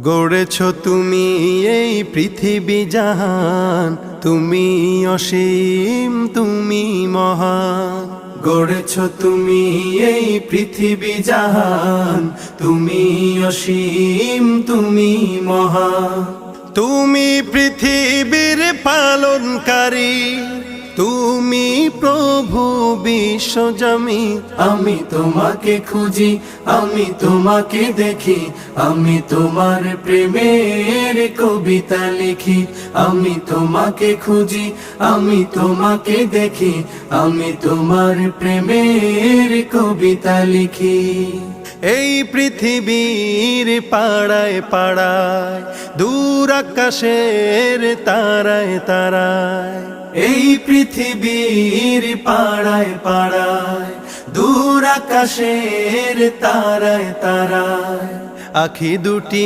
গড়েছ তুমি এই পৃথিবী জাহান, তুমি অসীম তুমি মহান। গড়েছ তুমি এই পৃথিবী জাহান, তুমি অসীম তুমি মহান। তুমি পৃথিবীর পালনকারী, তুমি প্রভু বিশ্বজামি। আমি তোমাকে খুঁজি, আমি তোমাকে দেখি, আমি তোমার প্রেমের কবিতা লিখি। আমি তোমাকে খুঁজি, আমি তোমাকে দেখি, আমি তোমার প্রেমের কবিতা লিখি। এই পৃথিবীর পাড়ায় পাড়ায়, দূর আকাশের তারায় তারায়। এই পৃথিবীর পাড়ায় পাড়ায়, দূর আকাশের তারায় তারায়। আখি দুটি